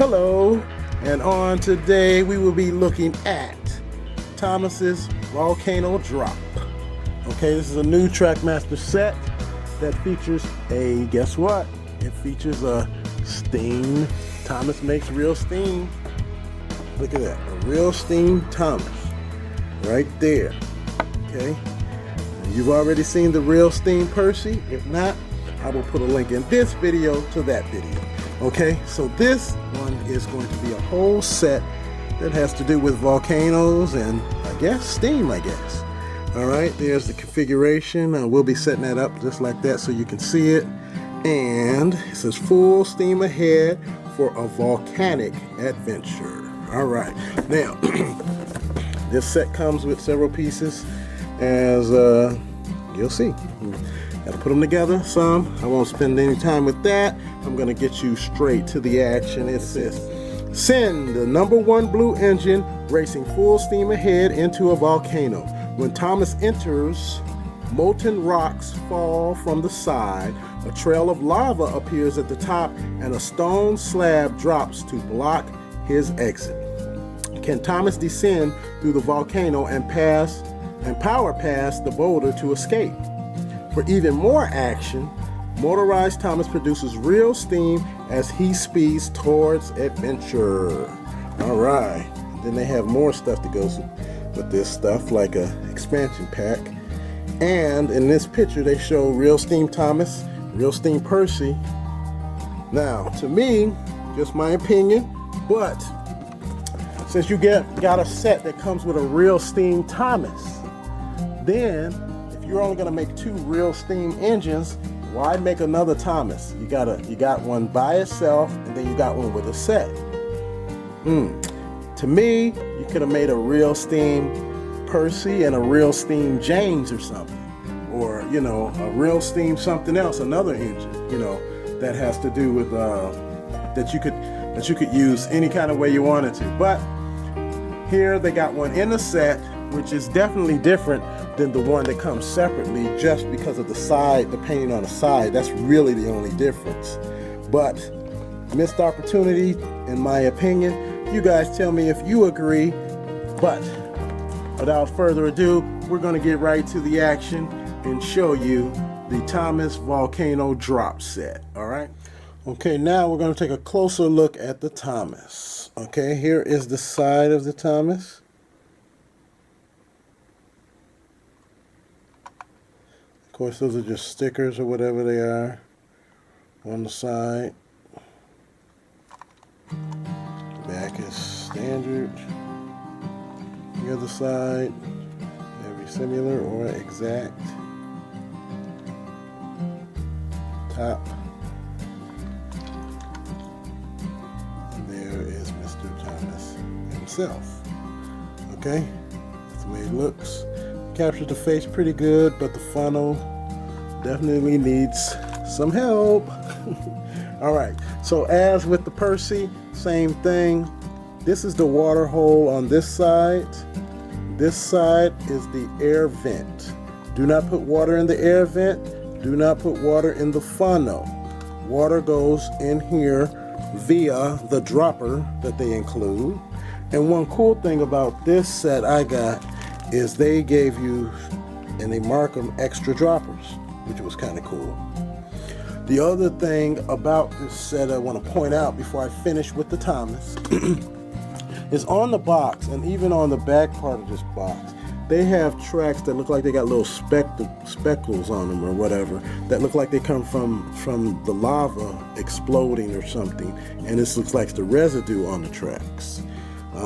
Hello, and on today we will be looking at Thomas's Volcano drop. Okay, this is a new Trackmaster set that features a, guess what? It features a steam. Thomas makes real steam. Look at that, a real steam Thomas right there. Okay, and you've already seen the real steam Percy. If not, I will put a link in this video to that video. Okay, so this one is going to be a whole set that has to do with volcanoes and I guess steam, I guess. All right, there's the configuration. We'll be setting that up just like that so you can see it. And it says full steam ahead for a volcanic adventure. All right, now this set comes with several pieces, as you'll see. Gotta put them together some. I won't spend any time with that. I'm gonna get you straight to the action. It says, send the #1 blue engine racing full steam ahead into a volcano. When Thomas enters, molten rocks fall from the side, a trail of lava appears at the top, and a stone slab drops to block his exit. Can Thomas descend through the volcano and power past the boulder to escape? For even more action, motorized Thomas produces real steam as he speeds towards adventure. All right, then they have more stuff that goes with this stuff, like a expansion pack. And in this picture, they show real steam Thomas, real steam Percy. Now, to me, just my opinion, but since you got a set that comes with a real steam Thomas, then you're only going to make 2 real steam engines. Why make another Thomas? You got one by itself, and then you got one with a set. To me, you could have made a real steam Percy and a real steam James or something, or a real steam something else, another engine, that has to do with that you could use any kind of way you wanted to. But here they got one in the set, which is definitely different than the one that comes separately, just because of the side, the painting on the side. That's really the only difference. But missed opportunity, in my opinion. You guys tell me if you agree. But without further ado, we're going to get right to the action and show you the Thomas Volcano drop set. All right. Okay, now we're going to take a closer look at the Thomas. Okay, here is the side of the Thomas. Of course, those are just stickers or whatever they are on the side. Back is standard. The other side, very similar or exact. Top. And there is Mr. Thomas himself. Okay, that's the way it looks. Captured the face pretty good, but the funnel definitely needs some help. All right, so as with the Percy, same thing. This is the water hole on this side. This side is the air vent. Do not put water in the air vent. Do not put water in the funnel. Water goes in here via the dropper that they include. And one cool thing about this set I got is they gave you, and they mark them, extra droppers, which was kind of cool. The other thing about this set I want to point out before I finish with the Thomas is on the box, and even on the back part of this box, they have tracks that look like they got little speckles on them or whatever, that look like they come from the lava exploding or something, and this looks like the residue on the tracks. I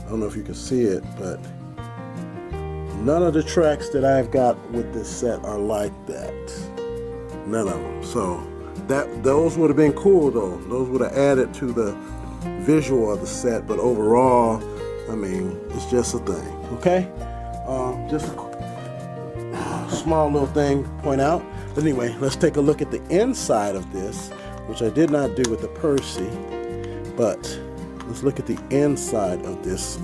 don't know if you can see it, but none of the tracks that I've got with this set are like that. None of them. So those would have been cool though. Those would have added to the visual of the set, but overall, I mean, it's just a thing. Okay? Just a small little thing to point out. But anyway, let's take a look at the inside of this, which I did not do with the Percy. But let's look at the inside of this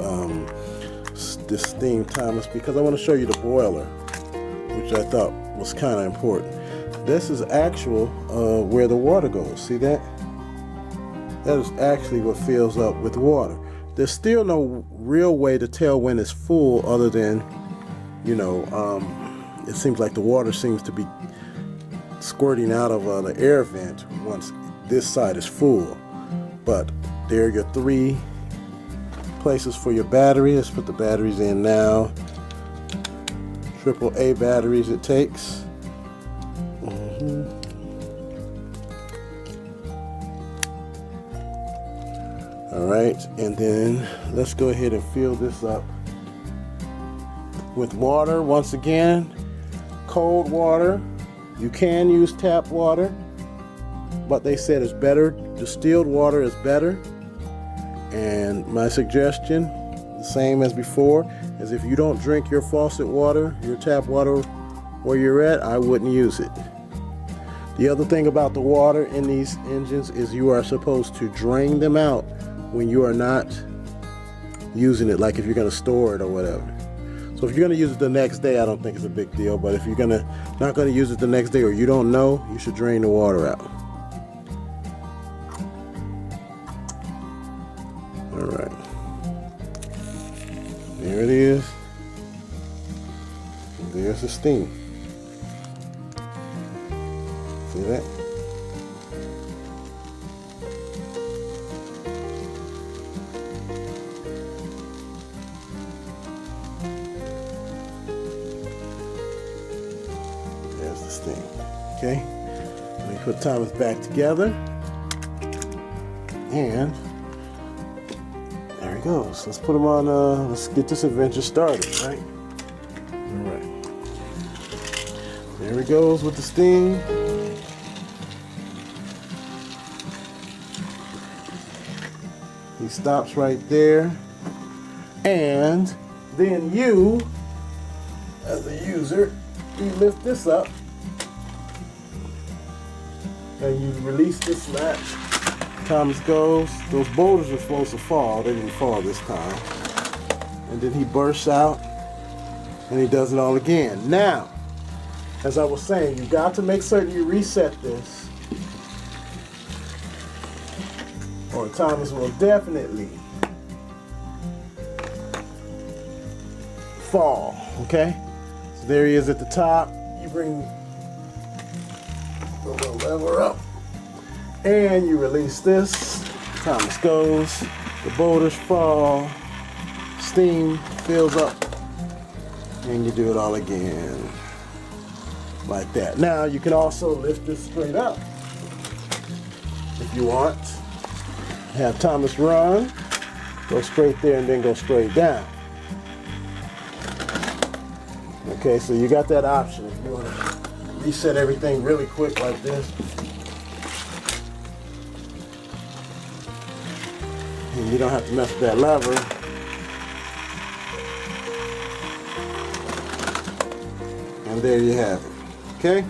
this steam Thomas, because I want to show you the boiler, which I thought was kind of important. This is actual where the water goes. See that? That is actually what fills up with water. There's still no real way to tell when it's full other than, you know, it seems like the water seems to be squirting out of the air vent once this side is full. But there are your 3 places for your battery. Let's put the batteries in now. AAA batteries it takes. Alright, and then let's go ahead and fill this up with water. Once again, cold water. You can use tap water, but they said it's better. Distilled water is better. And my suggestion, the same as before, is if you don't drink your faucet water, your tap water where you're at, I wouldn't use it. The other thing about the water in these engines is you are supposed to drain them out when you are not using it, like if you're going to store it or whatever. So if you're going to use it the next day, I don't think it's a big deal. But if you're not going to use it the next day, or you don't know, you should drain the water out. All right. There it is. And there's the steam. See that? There's the steam. Okay. Let me put Thomas back together. And there he goes. Let's put him on, let's get this adventure started, right? All right. There he goes with the steam. He stops right there. And then you, as a user, you lift this up and you release this latch. Thomas goes. Those boulders are supposed to fall. They didn't fall this time. And then he bursts out and he does it all again. Now, as I was saying, you got to make certain you reset this, or Thomas will definitely fall. Okay? So there he is at the top. You bring the little lever up and you release this. Thomas goes. The boulders fall. Steam fills up. And you do it all again. Like that. Now you can also lift this straight up if you want. Have Thomas run. Go straight there and then go straight down. Okay, so you got that option if you want to reset everything really quick like this. And you don't have to mess with that lever. And there you have it. Okay?